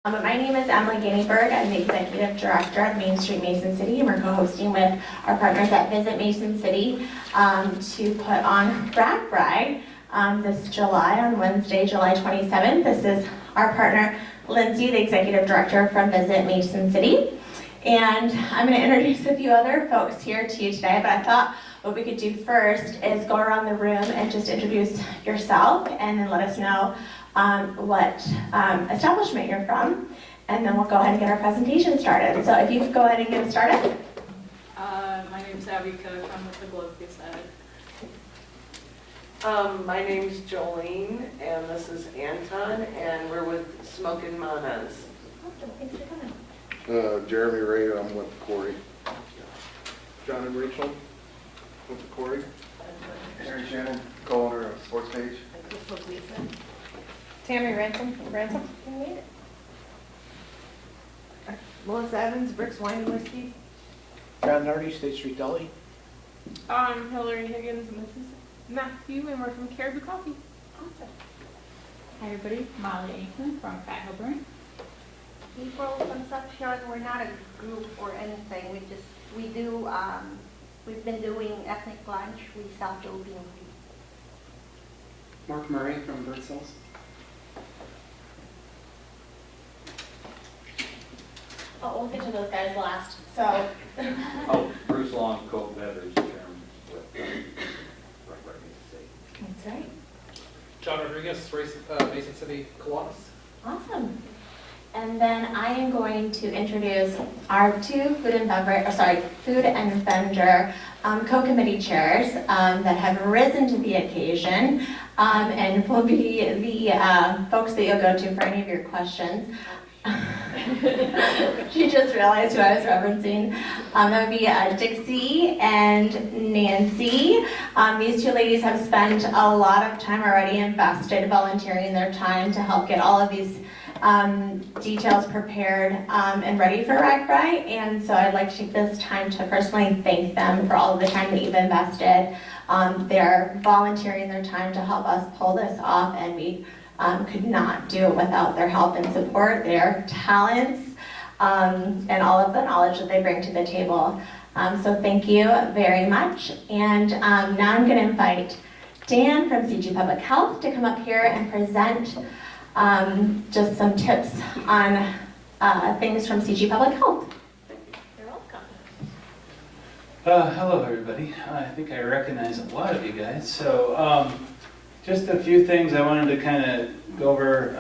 My name is Emily Ganeyberg. I'm the Executive Director of Main Street Mason City, and we're co-hosting with our partners at Visit Mason City to put on RAGBRAI this July, on Wednesday, July 27th. This is our partner, Lindsay, the Executive Director from Visit Mason City. And I'm going to introduce a few other folks here to you today, but I thought what we could do first is go around the room and just introduce yourself and then let us know what establishment you're from, and then we'll go ahead and get our presentation started. So if you could go ahead and get us started. My name's Abby Cook. I'm with the Globe Gazette. My name's Jolene, and this is Anton, and we're with Smokin' Manas. Awesome, thanks for coming. Jeremy Ray, I'm with Corey. John and Rachel with the Corey. Harry Shannon, co-owner of Sports Page. Tammy Ransom. Melissa Evans, Bricks Wine and Whiskey. John Nardi, State Street Deli. Hillary Higgins, and this is Matthew, and we're from Caribou Coffee. Awesome. Hi everybody, Molly Aikman from Fat Hill Brewing. April Concepcion, we're not a group or anything, we've been doing ethnic lunch, we sell Philippine food. Mark Murray from Bird Cells. Oh, we'll get to those guys last. So, Oh, Bruce Long, Food Beverage, Chairman with RAGBRAI Mason City. that's right. John Rodriguez, Mason City, Kiwanis. Awesome. And then I am going to introduce our two food and vendor co-committee chairs that have risen to the occasion and will be the folks that you'll go to for any of your questions. She just realized who I was referencing. That would be Dixie and Nancy. These two ladies have spent a lot of time already invested volunteering their time to help get all of these details prepared and ready for RAGBRAI, and so I'd like to take this time to personally thank them for all of the time that you've invested. They're volunteering their time to help us pull this off, and we could not do it without their help and support, their talents, and all of the knowledge that they bring to the table. So thank you very much, and now I'm going to invite Dan from CG Public Health to come up here and present just some tips on things from CG Public Health. You're welcome. Hello everybody. I think I recognize a lot of you guys. So just a few things I wanted to kind of go over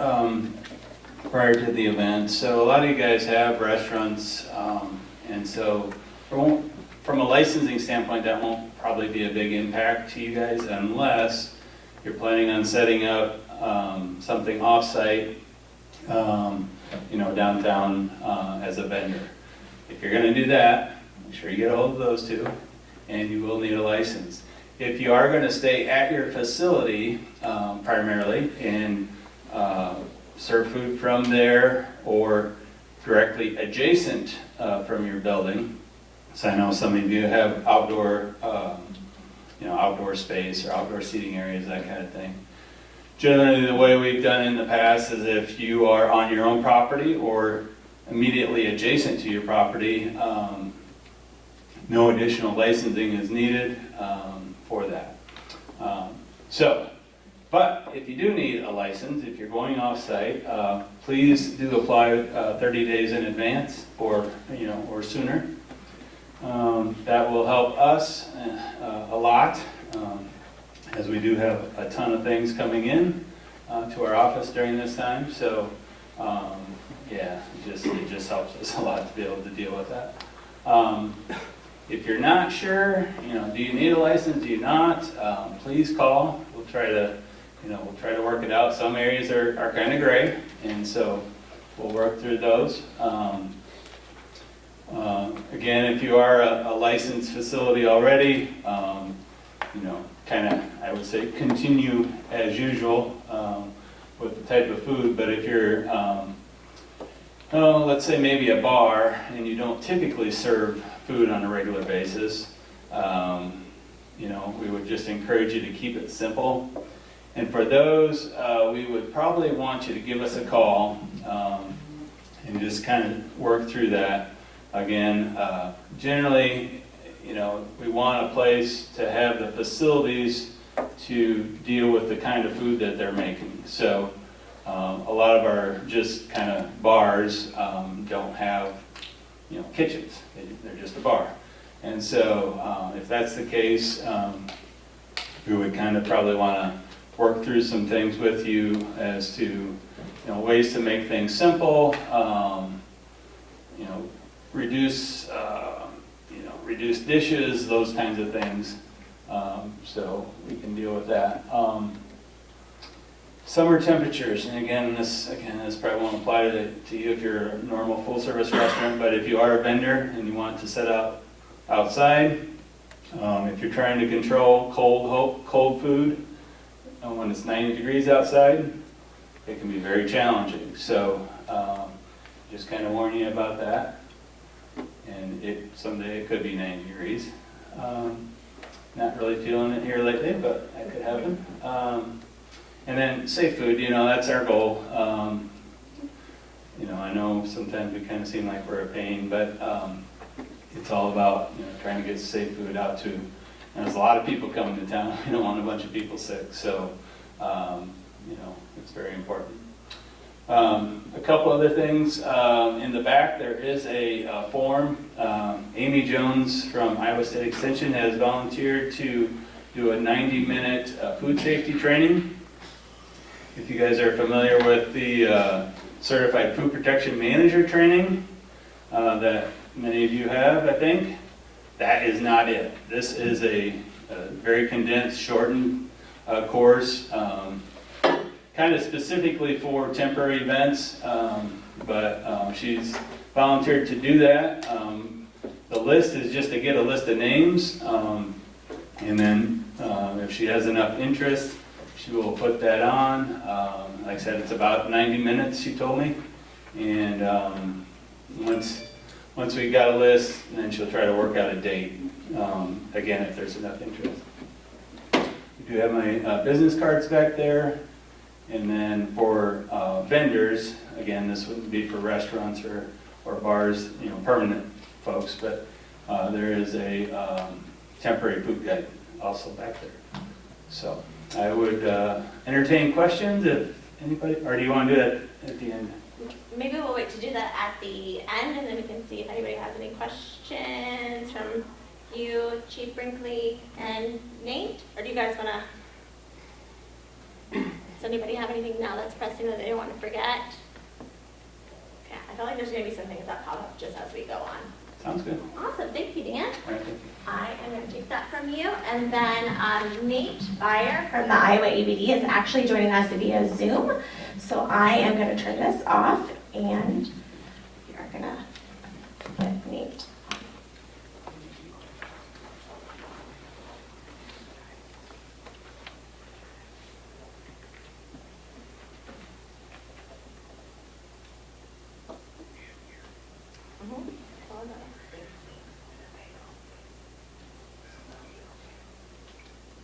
prior to the event. So a lot of you guys have restaurants, and so from a licensing standpoint, that won't probably be a big impact to you guys unless you're planning on setting up something off-site, downtown as a vendor. If you're going to do that, make sure you get a hold of those two, and you will need a license. If you are going to stay at your facility primarily and serve food from there or directly adjacent from your building, so I know some of you have outdoor, outdoor space or outdoor seating areas, that kind of thing. Generally, the way we've done in the past is if you are on your own property or immediately adjacent to your property, no additional licensing is needed for that. But if you do need a license, if you're going off-site, please do apply 30 days in advance or sooner. That will help us a lot. As we do have a ton of things coming in to our office during this time, so it just helps us a lot to be able to deal with that. If you're not sure, do you need a license? Do you not? Please call. We'll try to work it out. Some areas are kind of gray, and so we'll work through those. Again, if you are a licensed facility already, I would say continue as usual with the type of food, but if you're, let's say maybe a bar and you don't typically serve food on a regular basis, we would just encourage you to keep it simple. And for those, we would probably want you to give us a call just kind of work through that. Again, generally, you know, we want a place to have the facilities to deal with the kind of food that they're making. So a lot of our just kind of bars don't have, you know, kitchens. They're just a bar. And so if that's the case, we would kind of probably want to work through some things with you as to, you know, ways to make things simple, you know, reduce dishes, those kinds of things. So we can deal with that. Summer temperatures, and again, this probably won't apply to you if you're a normal full-service restaurant, but if you are a vendor and you want to set up outside, if you're trying to control cold food when it's 90 degrees outside, it can be very challenging. So just kind of warn you about that. And someday it could be 90 degrees. Not really feeling it here lately, but that could happen. And then safe food, you know, that's our goal. You know, I know sometimes we kind of seem like we're a pain, but it's all about, you know, trying to get safe food out to, and there's a lot of people coming to town. We don't want a bunch of people sick, so you know, it's very important. A couple other things. In the back there is a form. Amy Jones from Iowa State Extension has volunteered to do a 90-minute food safety training. If you guys are familiar with the Certified Food Protection Manager training that many of you have, I think, that is not it. This is a very condensed, shortened course, kind of specifically for temporary events, but she's volunteered to do that. The list is just to get a list of names, and then if she has enough interest, she will put that on. Like I said, it's about 90 minutes, she told me, and once we got a list, then she'll try to work out a date, again, if there's enough interest. We do have my business cards back there. And then for vendors, again, this wouldn't be for restaurants or bars, you know, permanent folks, but there is a temporary food guide also back there. So I would entertain questions if anybody, or do you want to do that at the end? Maybe we'll wait to do that at the end, and then we can see if anybody has any questions from you, Chief Brinkley, and Nate, or do you guys want to? Does anybody have anything now that's pressing that they don't want to forget? Okay, I feel like there's going to be some things that pop up just as we go on. Sounds good. Awesome, thank you, Dan. All right, thank you. I am going to take that from you. And then Nate Beyer from the Iowa ABD is actually joining us via Zoom. So I am going to turn this off, and we are going to get Nate.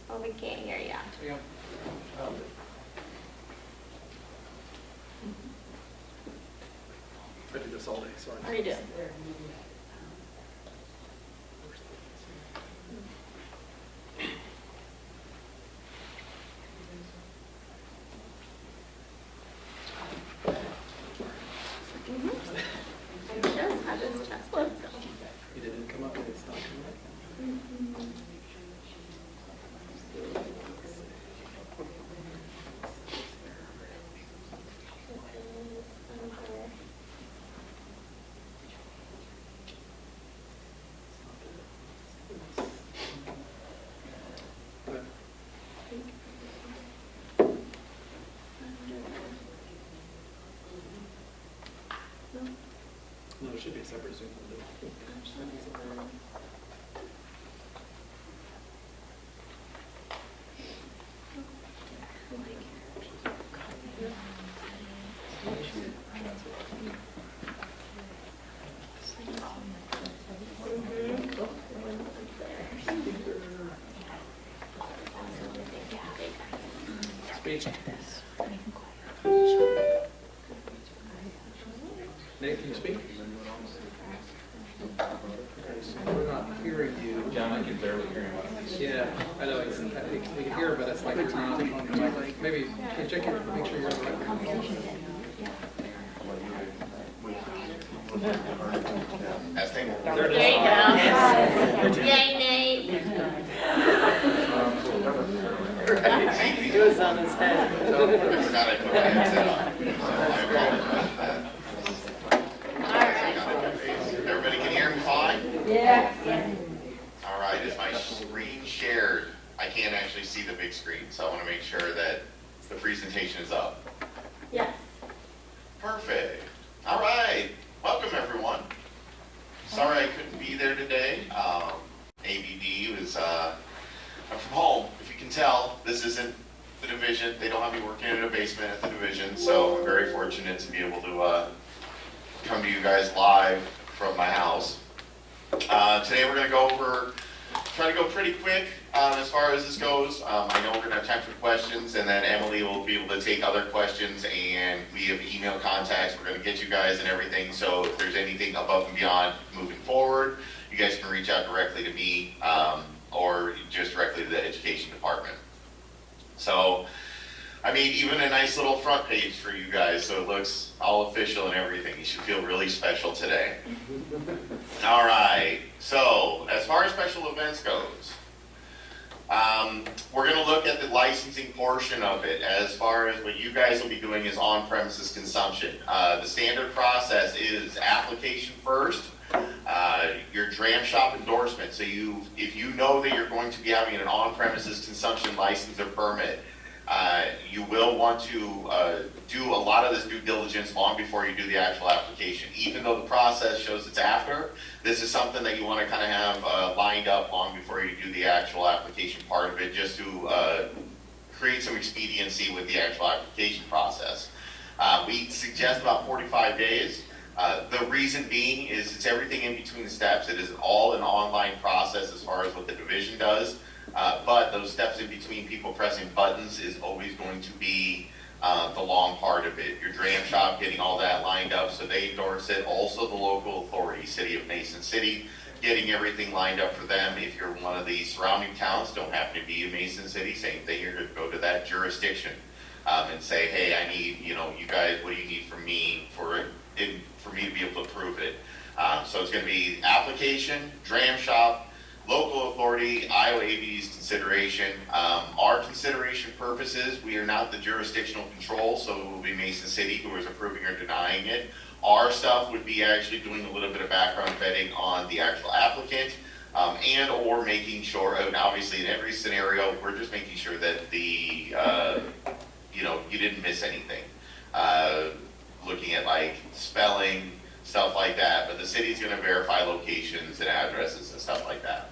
Oh, we can't hear you. Yeah. I do this all day, sorry. How are you doing? I just had this chest blood. It didn't come up, it's not coming up. No, there should be a separate Zoom window. Speech. Nate, can you speak? We're not hearing you. John, I can barely hear him. Yeah, I know, we can hear, but it's like we're not. Maybe, can you check your, make sure you're on the right conversation. There you go. Yay, Nate. It was on his head. Everybody can hear me fine? Yes. All right, is my screen shared? I can't actually see the big screen, so I want to make sure that the presentation is up. Yes. Perfect. All right, welcome everyone. Sorry I couldn't be there today. ABD was, I'm from home. If you can tell, this isn't the division. They don't have me working in a basement at the division, so I'm very fortunate to be able to come to you guys live from my house. Today we're going to try to go pretty quick as far as this goes. I know we're going to have time for questions, and then Emily will be able to take other questions, and we have email contacts. We're going to get you guys and everything, so if there's anything above and beyond moving forward, you guys can reach out directly to me or just directly to the education department. So I made even a nice little front page for you guys, so it looks all official and everything. You should feel really special today. All right, so as far as special events goes, we're going to look at the licensing portion of it. As far as what you guys will be doing is on-premises consumption. The standard process is application first, your dram shop endorsement. So if you know that you're going to be having an on-premises consumption license or permit, you will want to do a lot of this due diligence long before you do the actual application. Even though the process shows it's after, this is something that you want to kind of have lined up long before you do the actual application part of it, just to create some expediency with the actual application process. We suggest about 45 days. The reason being is it's everything in between the steps. It is all an online process as far as what the division does. But those steps in between people pressing buttons is always going to be the long part of it. Your dram shop getting all that lined up so they endorse it. Also the local authority, City of Mason City, getting everything lined up for them. If you're one of the surrounding towns, don't happen to be in Mason City, same thing. You're going to go to that jurisdiction and say, hey, I need, you guys, what do you need from me for me to be able to approve it? So it's going to be application, dram shop, local authority, Iowa ABD's consideration. Our consideration purposes, we are not the jurisdictional control, so it will be Mason City who is approving or denying it. Our stuff would be actually doing a little bit of background vetting on the actual applicant and or making sure, and obviously in every scenario, we're just making sure that the, you didn't miss anything. Looking at like spelling, stuff like that, but the city's going to verify locations and addresses and stuff like that.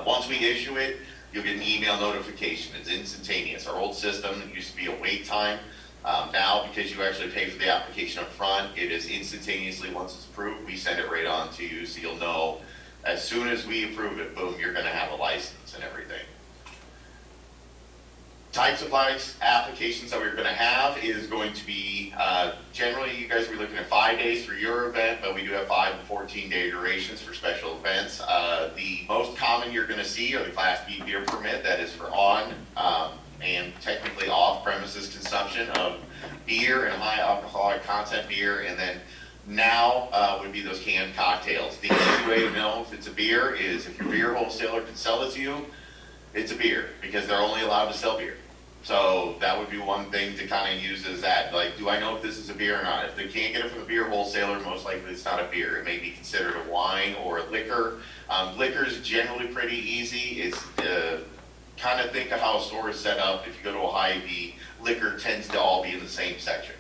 Once we issue it, you'll get an email notification. It's instantaneous. Our old system used to be a wait time. Now, because you actually pay for the application up front, it is instantaneously, once it's approved, we send it right on to you, so you'll know as soon as we approve it, boom, you're going to have a license and everything. Types of applications that we're going to have is going to be, generally you guys will be looking at 5 days for your event, but we do have 5 and 14-day durations for special events. The most common you're going to see are the Class B beer permit, that is for on and technically off-premises consumption of beer and high alcoholic content beer, and then now would be those canned cocktails. The easy way to know if it's a beer is if your beer wholesaler can sell it to you, it's a beer, because they're only allowed to sell beer. So that would be one thing to kind of use as that, like, do I know if this is a beer or not? If they can't get it from a beer wholesaler, most likely it's not a beer. It may be considered a wine or a liquor. Liquor is generally pretty easy. It's kind of think of how a store is set up. If you go to a Hy-Vee, liquor tends to all be in the same section.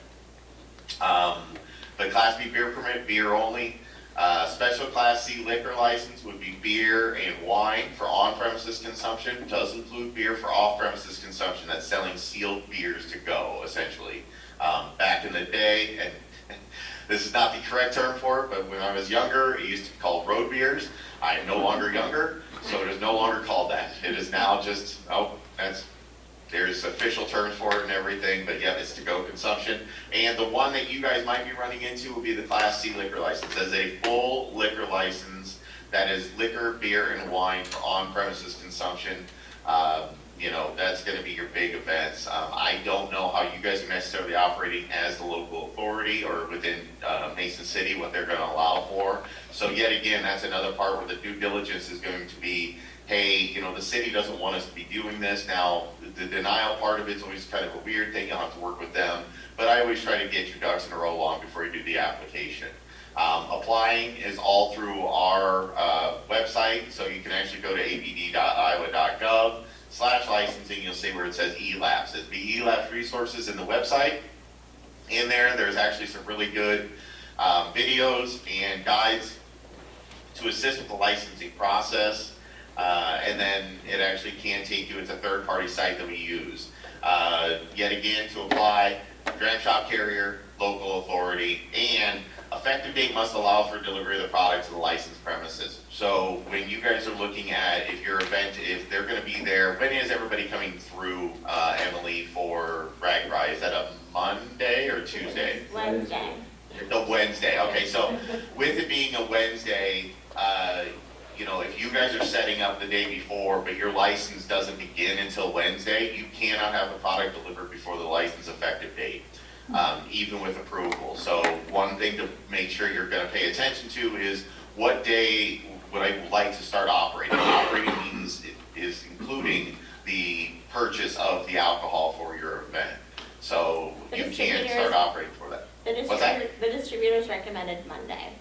The Class B beer permit, beer only. Special Class C liquor license would be beer and wine for on-premises consumption. It does include beer for off-premises consumption. That's selling sealed beers to go, essentially. Back in the day, and this is not the correct term for it, but when I was younger, it used to be called road beers. I am no longer younger, so it is no longer called that. It is now just, that's there's official terms for it and everything, but yeah, it's to-go consumption. And the one that you guys might be running into will be the Class C liquor license. As a full liquor license, that is liquor, beer, and wine for on-premises consumption. That's going to be your big events. I don't know how you guys are necessarily operating as the local authority or within Mason City, what they're going to allow for. So yet again, that's another part where the due diligence is going to be, hey, the city doesn't want us to be doing this. Now, the denial part of it's always kind of a weird thing. You'll have to work with them. But I always try to get your ducks in a row long before you do the application. Applying is all through our website, so you can actually go to abd.iowa.gov/licensing. You'll see where it says ELAPS. It'd be ELAPS resources in the website. In there's actually some really good videos and guides to assist with the licensing process. And then it actually can take you, it's a third-party site that we use. Yet again, to apply, dram shop carrier, local authority, and effective date must allow for delivery of the product to the licensed premises. So when you guys are looking at if your event, if they're going to be there, when is everybody coming through, Emily, for RAGBRAI? Is that a Monday or Tuesday? Wednesday. The Wednesday. Okay, so with it being a Wednesday, if you guys are setting up the day before, but your license doesn't begin until Wednesday, you cannot have the product delivered before the license effective date, even with approval. So one thing to make sure you're going to pay attention to is what day would I like to start operating. Operating means is including the purchase of the alcohol for your event. So you can't start operating for that. The distributors recommended Monday.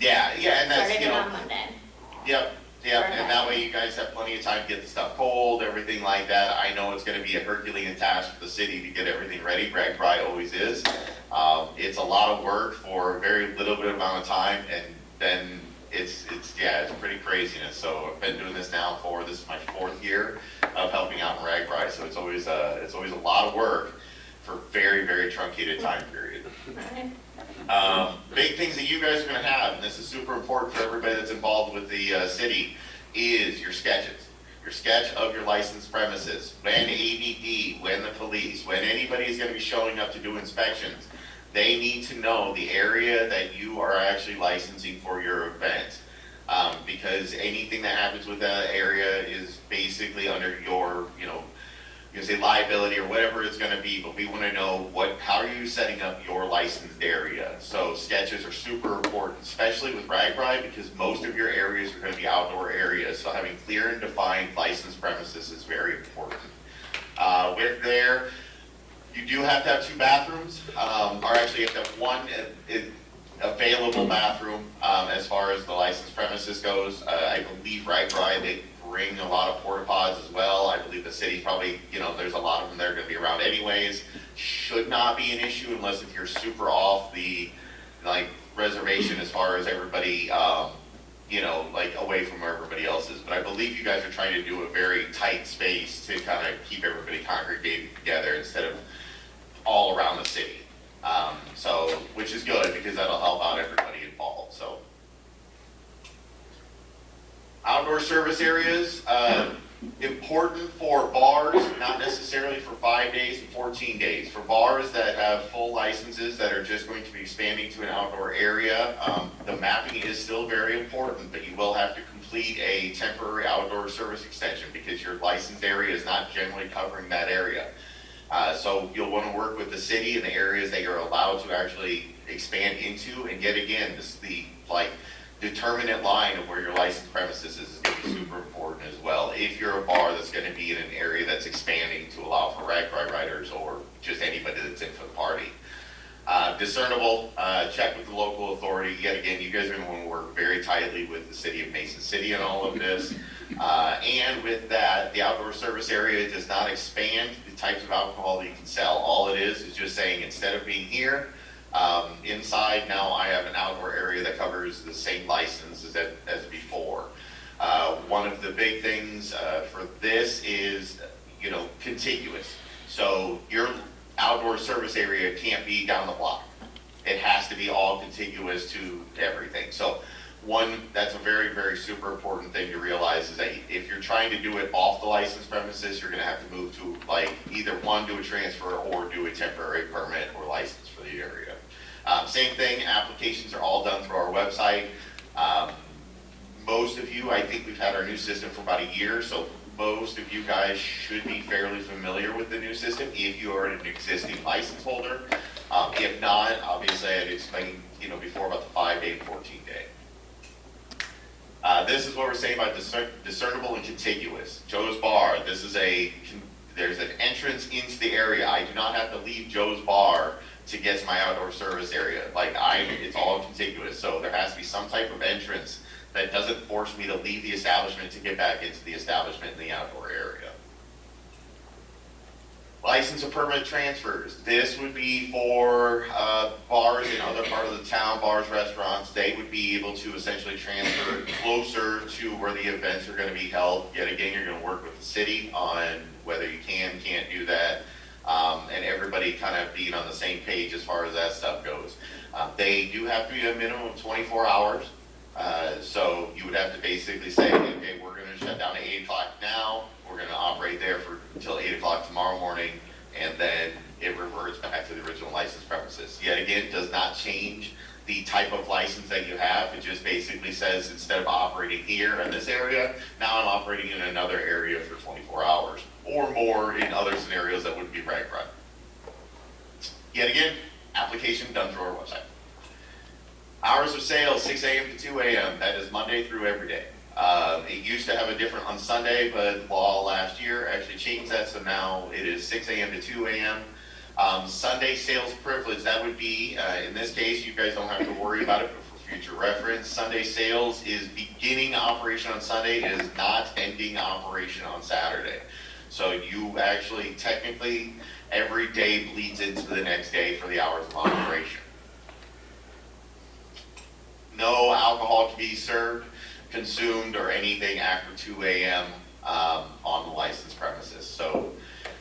Yeah, and that's, Starting it on Monday. Yep, and that way you guys have plenty of time to get the stuff cold, everything like that. I know it's going to be a Herculean task for the city to get everything ready. RAGBRAI always is. It's a lot of work for a very little bit amount of time, and then it's pretty craziness. So I've been doing this now this is my 4th year of helping out in RAGBRAI. So it's always a lot of work for very, very truncated time period. Big things that you guys are going to have, and this is super important for everybody that's involved with the city, is your sketches. Your sketch of your licensed premises. When ABD, when the police, when anybody is going to be showing up to do inspections, they need to know the area that you are actually licensing for your event. Because anything that happens with that area is basically under your, you can say liability or whatever it's going to be, but we want to know how are you setting up your licensed area. So sketches are super important, especially with RAGBRAI, because most of your areas are going to be outdoor areas. So having clear and defined licensed premises is very important. With there, you do have to have 2 bathrooms, or actually you have to have 1 available bathroom as far as the licensed premises goes. I believe RAGBRAI, they bring a lot of porta pods as well. I believe the city probably, there's a lot of them that are going to be around anyways. Should not be an issue unless if you're super off the reservation as far as everybody, away from where everybody else is. But I believe you guys are trying to do a very tight space to kind of keep everybody congregated together instead of all around the city. Which is good because that'll help out everybody involved. So. Outdoor service areas, important for bars, not necessarily for 5 days and 14 days. For bars that have full licenses that are just going to be expanding to an outdoor area, the mapping is still very important, but you will have to complete a temporary outdoor service extension because your licensed area is not generally covering that area. So you'll want to work with the city in the areas that you're allowed to actually expand into, and yet again, the determinate line of where your licensed premises is going to be super important as well. If you're a bar that's going to be in an area that's expanding to allow for RAGBRAI riders or just anybody that's in for the party. Discernible, check with the local authority. Yet again, you guys are going to want to work very tightly with the city of Mason City and all of this. And with that, the outdoor service area does not expand the types of alcohol that you can sell. All it is just saying instead of being here, inside now I have an outdoor area that covers the same license as before. One of the big things for this is, contiguous. So your outdoor service area can't be down the block. It has to be all contiguous to everything. So That's a very, very super important thing to realize is that if you're trying to do it off the licensed premises, you're gonna have to move to like either one, do a transfer or do a temporary permit or license for the area. Same thing, applications are all done through our website. Most of you, I think we've had our new system for about a year, so most of you guys should be fairly familiar with the new system if you are an existing license holder. If not, obviously I had explained, before about the 5-day and 14-day. This is what we're saying about discernible and contiguous. Joe's Bar, there's an entrance into the area. I do not have to leave Joe's Bar to get to my outdoor service area. It's all contiguous, so there has to be some type of entrance that doesn't force me to leave the establishment to get back into the establishment in the outdoor area. License or permit transfers. This would be for bars in other part of the town, bars, restaurants. They would be able to essentially transfer closer to where the events are going to be held. Yet again, you're going to work with the city on whether you can't do that, and everybody kind of being on the same page as far as that stuff goes. They do have to be a minimum of 24 hours. So you would have to basically say, okay, we're going to shut down at 8 o'clock now. We're going to operate there until 8 o'clock tomorrow morning, and then it reverts back to the original license premises. Yet again, does not change the type of license that you have. It just basically says instead of operating here in this area, now I'm operating in another area for 24 hours or more in other scenarios that wouldn't be RAGBRAI. Yet again, application done through our website. Hours of sales, 6 a.m. to 2 a.m. That is Monday through every day. It used to have a different on Sunday, but law last year actually changed that, so now it is 6 a.m. to 2 a.m. Sunday sales privilege, that would be, in this case, you guys don't have to worry about it, but for future reference, Sunday sales is beginning operation on Sunday, it is not ending operation on Saturday. So you actually, technically, every day bleeds into the next day for the hours of operation. No alcohol can be served, consumed, or anything after 2 a.m. On the licensed premises. So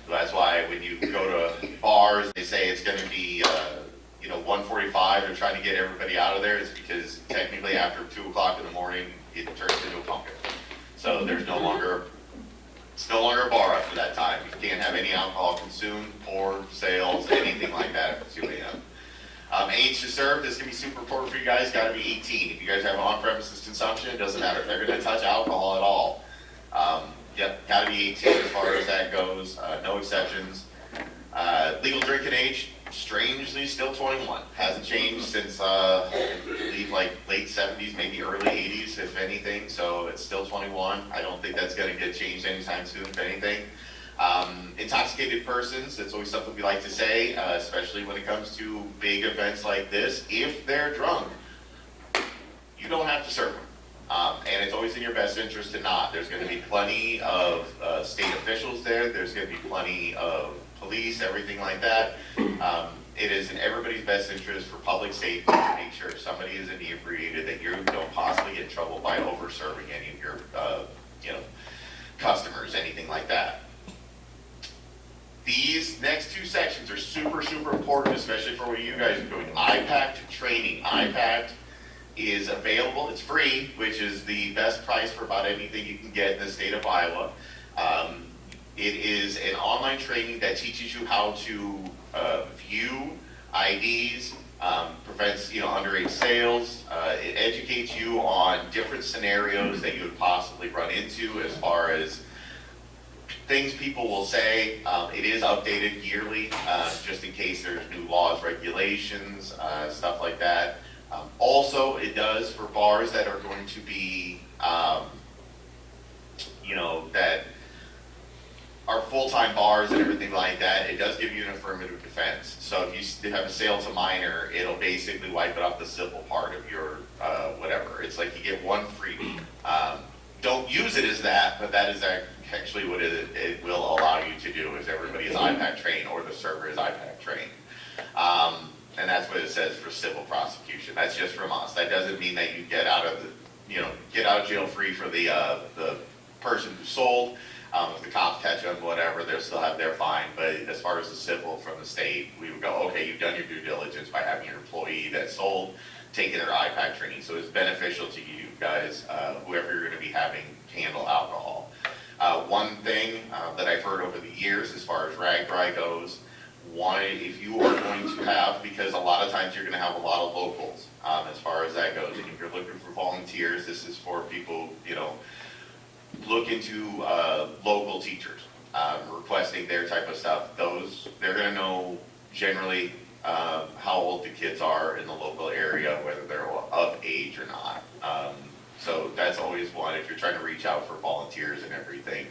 that's why when you go to bars, they say it's going to be, 1:45. They're trying to get everybody out of there. It's because technically after 2 o'clock in the morning, it turns into a pumpkin. So it's no longer a bar after that time. You can't have any alcohol consumed or sales, anything like that after 2 a.m. Age to serve, this can be super important for you guys, got to be 18. If you guys have on-premises consumption, it doesn't matter if they're going to touch alcohol at all. Yep, got to be 18 as far as that goes, no exceptions. Legal drinking age, strangely still 21. Hasn't changed since, I believe, like late 70s, maybe early 80s, if anything, so it's still 21. I don't think that's going to get changed anytime soon, if anything. Intoxicated persons, that's always something we like to say, especially when it comes to big events like this. If they're drunk, you don't have to serve them. And it's always in your best interest to not. There's going to be plenty of state officials there. There's going to be plenty of police, everything like that. It is in everybody's best interest for public safety to make sure if somebody is inebriated that you don't possibly get in trouble by over-serving any of your customers, anything like that. These next two sections are super, super important, especially for what you guys are doing. IPACT training. IPACT is available. It's free, which is the best price for about anything you can get in the state of Iowa. It is an online training that teaches you how to view IDs, prevents underage sales. It educates you on different scenarios that you would possibly run into as far as things people will say. It is updated yearly, just in case there's new laws, regulations, stuff like that. Also, it does for bars that are going to be, that are full-time bars and everything like that. It does give you an affirmative defense. So if you have a sale to minor, it'll basically wipe it off the civil part of your whatever. It's like you get one freebie. Don't use it as that, but that is actually what it will allow you to do if everybody is IPACT trained or the server is IPACT trained. And that's what it says for civil prosecution. That's just from us. That doesn't mean that you get out of get out of jail free for the person who sold. If the cops catch them, whatever, they'll still have their fine. But as far as the civil from the state, we would go, okay, you've done your due diligence by having your employee that sold. taking their IPAC training. So it's beneficial to you guys, whoever you're going to be having handle alcohol. One thing that I've heard over the years as far as RAGBRAI goes, one, if you are going to have, because a lot of times you're going to have a lot of locals as far as that goes, and if you're looking for volunteers, this is for people, you know, look into local teachers, requesting their type of stuff. Those, they're going to know generally how old the kids are in the local area, whether they're of age or not. So that's always one, if you're trying to reach out for volunteers and everything,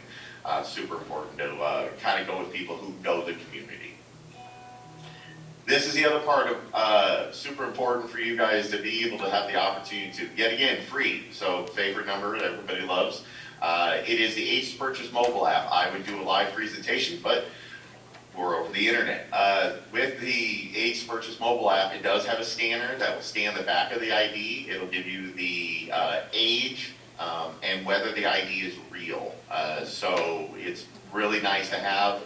super important to kind of go with people who know the community. This is the other part of super important for you guys to be able to have the opportunity to, yet again, free. So favorite number that everybody loves. It is the AIDS Purchase mobile app. I would do a live presentation, but we're over the internet. With the AIDS Purchase mobile app, it does have a scanner that will scan the back of the ID. It'll give you the age and whether the ID is real. So it's really nice to have.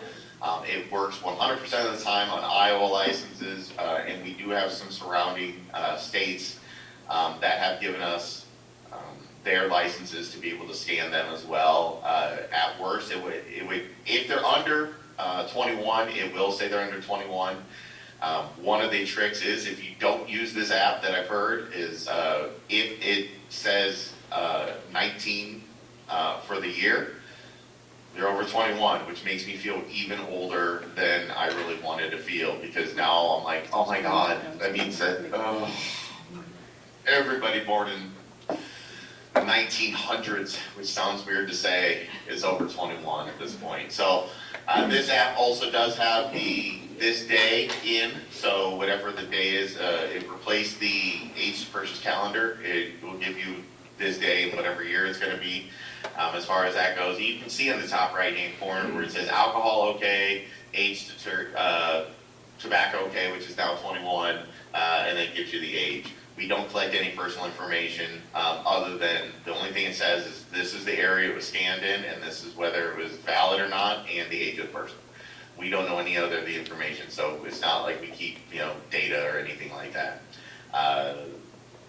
It works 100% of the time on Iowa licenses, and we do have some surrounding states that have given us their licenses to be able to scan them as well. At worst, it would if they're under 21, it will say they're under 21. One of the tricks is if you don't use this app that I've heard is if it says 19 for the year, they're over 21, which makes me feel even older than I really wanted to feel, because now I'm like, oh my God, that means that everybody born in the 1900s, which sounds weird to say, is over 21 at this point. So this app also does have this day in, so whatever the day is, it replaced the AIDS Purchase calendar. It will give you this day and whatever year it's going to be. As far as that goes, you can see on the top right-hand corner where it says alcohol okay, age tobacco okay, which is now 21, and then gives you the age. We don't collect any personal information other than the only thing it says is this is the area it was scanned in, and this is whether it was valid or not, and the age of the person. We don't know any other of the information, so it's not like we keep, you know, data or anything like that.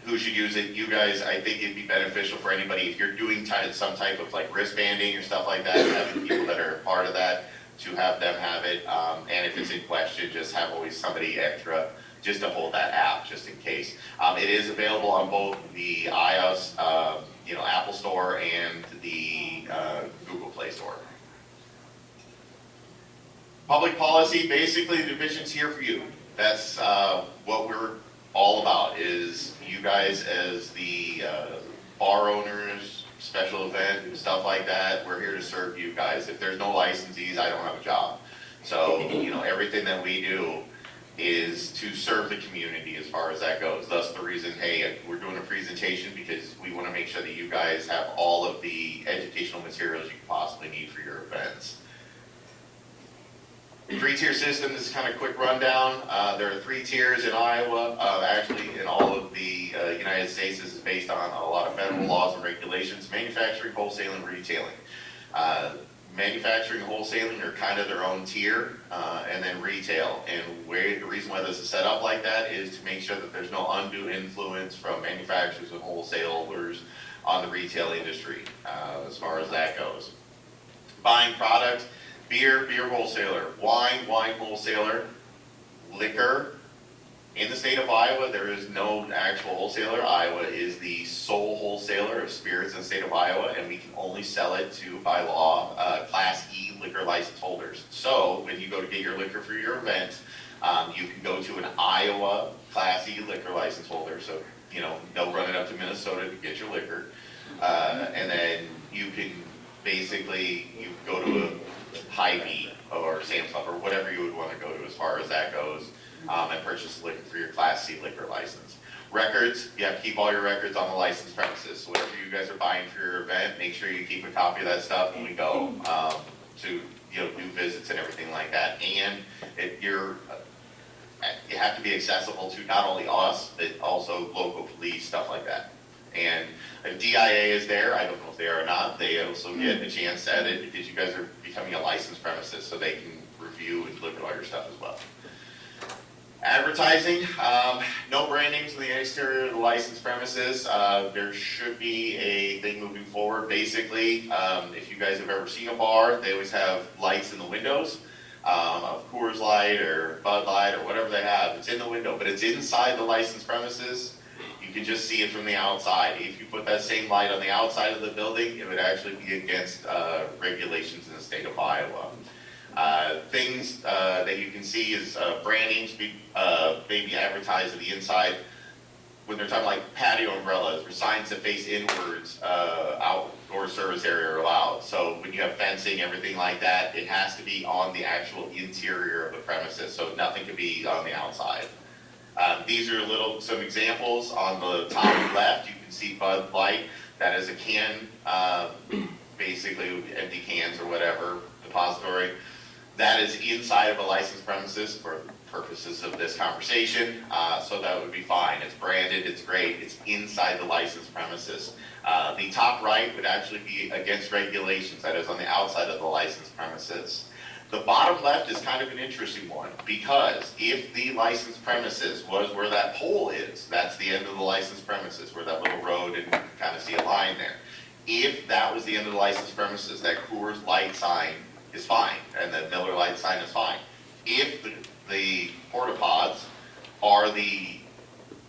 Who should use it? You guys. I think it'd be beneficial for anybody if you're doing some type of like wristbanding or stuff like that, having people that are part of that to have them have it, and if it's in question, just have always somebody extra just to hold that app, just in case. It is available on both the iOS, Apple Store and the Google Play Store. Public policy, basically the division's here for you. That's what we're all about, is you guys as the bar owners, special event, stuff like that, we're here to serve you guys. If there's no licensees, I don't have a job. So, everything that we do is to serve the community as far as that goes. Thus the reason, hey, we're doing a presentation because we want to make sure that you guys have all of the educational materials you could possibly need for your events. Three-tier system, this is kind of quick rundown. There are 3 tiers in Iowa. Actually, in all of the United States, this is based on a lot of federal laws and regulations. Manufacturing, wholesaling, retailing. Manufacturing and wholesaling are kind of their own tier, and then retail. And the reason why this is set up like that is to make sure that there's no undue influence from manufacturers and wholesalers on the retail industry, as far as that goes. Buying product. Beer wholesaler, wine wholesaler, liquor. In the state of Iowa, there is no actual wholesaler. Iowa is the sole wholesaler of spirits in the state of Iowa, and we can only sell it to, by law, Class E liquor license holders. So when you go to get your liquor for your event, you can go to an Iowa Class E liquor license holder. So, they'll run it up to Minnesota to get your liquor. And then you can basically, you go to a Hy-Vee or Sam's Club or whatever you would want to go to as far as that goes, and purchase liquor for your Class C liquor license. Records, you have to keep all your records on the licensed premises. So whatever you guys are buying for your event, make sure you keep a copy of that stuff when we go to do visits and everything like that. And you have to be accessible to not only us, but also local police, stuff like that. And if DIA is there, I don't know if they are or not, they also get a chance at it because you guys are becoming a licensed premises, so they can review and look at all your stuff as well. Advertising, no brand names on the exterior of the licensed premises. There should be a thing moving forward. Basically, if you guys have ever seen a bar, they always have lights in the windows of Coors Light or Bud Light or whatever they have. It's in the window, but it's inside the licensed premises. You can just see it from the outside. If you put that same light on the outside of the building, it would actually be against regulations in the state of Iowa. Things that you can see is brand names maybe advertised at the inside. When they're talking like patio umbrellas or signs that face inwards, outdoor service area are allowed. So when you have fencing, everything like that, it has to be on the actual interior of the premises. So nothing can be on the outside. These are some examples. On the top left, you can see Bud Light. That is a can, basically empty cans or whatever, depository. That is inside of a licensed premises for purposes of this conversation, so that would be fine. It's branded, it's great, it's inside the licensed premises. The top right would actually be against regulations, that is on the outside of the licensed premises. The bottom left is kind of an interesting one, because if the licensed premises was where that pole is, that's the end of the licensed premises, where that little road, and you can kind of see a line there. If that was the end of the licensed premises, that Coors Light sign is fine, and the Miller Lite sign is fine. If the porta pods are the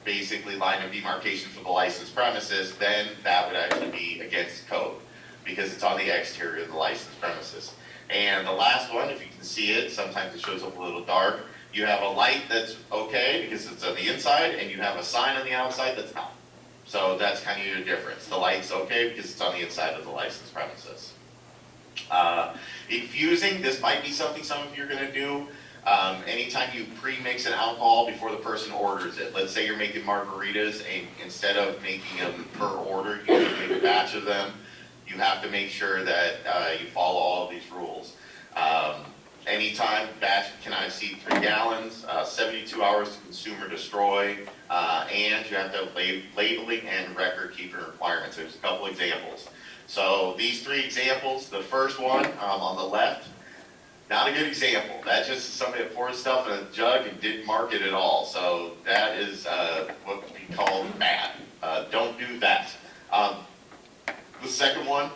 basically line of demarcation for the licensed premises, then that would actually be against code, because it's on the exterior of the licensed premises. And the last one, if you can see it, sometimes it shows up a little dark. You have a light that's okay because it's on the inside, and you have a sign on the outside that's not. So that's kind of your difference. The light's okay because it's on the inside of the licensed premises. Infusing, this might be something some of you are going to do. Anytime you pre-mix an alcohol before the person orders it. Let's say you're making margaritas, and instead of making them per order, you make a batch of them. You have to make sure that you follow all of these rules. Anytime batch cannot exceed 3 gallons, 72 hours to consume or destroy, and you have to have labeling and record keeping requirements. There's a couple examples. So these 3 examples, the first one on the left, not a good example. That's just somebody that poured stuff in a jug and didn't mark it at all. So that is what we call bad. Don't do that. The second one,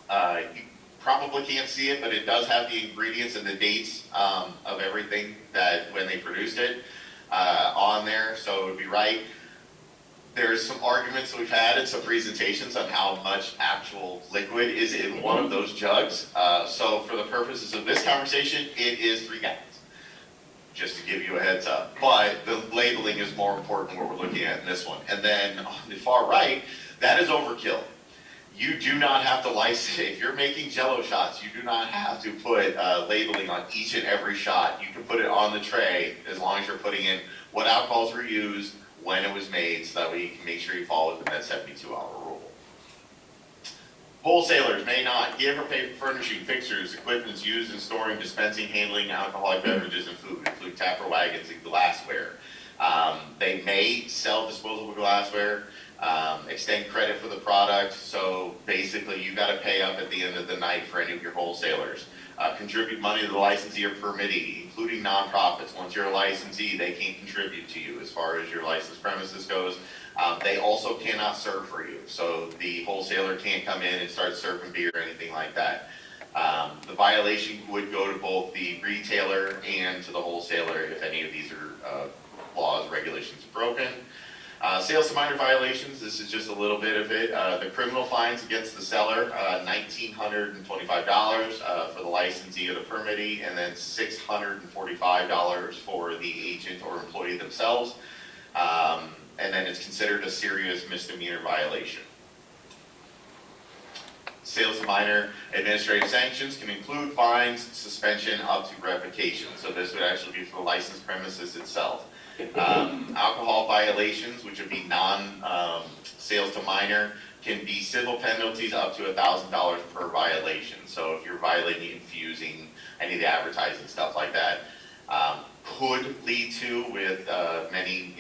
you probably can't see it, but it does have the ingredients and the dates of everything that when they produced it on there, so it would be right. There's some arguments that we've had and some presentations on how much actual liquid is in one of those jugs. So for the purposes of this conversation, it is 3 gallons, just to give you a heads up. But the labeling is more important what we're looking at in this one. And then on the far right, that is overkill. You do not have to license, if you're making Jell-O shots, you do not have to put labeling on each and every shot. You can put it on the tray as long as you're putting in what alcohols were used, when it was made, so that way you can make sure you follow within that 72-hour rule. Wholesalers may not give or pay for furnishing fixtures, equipment used in storing, dispensing, handling alcoholic beverages and food, including tapper wagons and glassware. They may sell disposable glassware, extend credit for the product, so basically you got to pay up at the end of the night for any of your wholesalers. Contribute money to the licensee or permittee, including nonprofits. Once you're a licensee, they can't contribute to you as far as your licensed premises goes. They also cannot serve for you, so the wholesaler can't come in and start serving beer or anything like that. The violation would go to both the retailer and to the wholesaler if any of these are laws, regulations broken. Sales to minor violations, this is just a little bit of it. The criminal fines against the seller, $1,925 for the licensee or the permittee, and then $645 for the agent or employee themselves. And then it's considered a serious misdemeanor violation. Sales to minor administrative sanctions can include fines, suspension, up to revocation. So this would actually be for the licensed premises itself. Alcohol violations, which would be non-sales to minor, can be civil penalties up to $1,000 per violation. So if you're violating infusing, any of the advertising, stuff like that, could lead to, with many,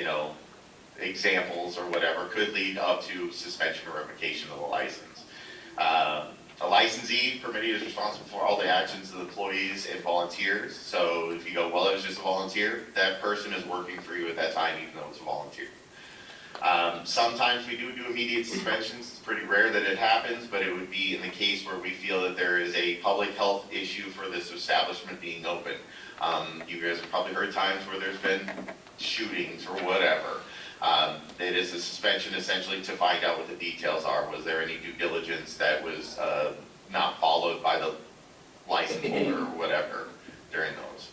examples or whatever, could lead up to suspension or revocation of the license. A licensee permittee is responsible for all the actions of the employees and volunteers. So if you go, well, it was just a volunteer, that person is working for you at that time, even though it's a volunteer. Sometimes we do immediate suspensions. It's pretty rare that it happens, but it would be in the case where we feel that there is a public health issue for this establishment being open. You guys have probably heard times where there's been shootings or whatever. It is a suspension essentially to find out what the details are. Was there any due diligence that was not followed by the license holder or whatever during those?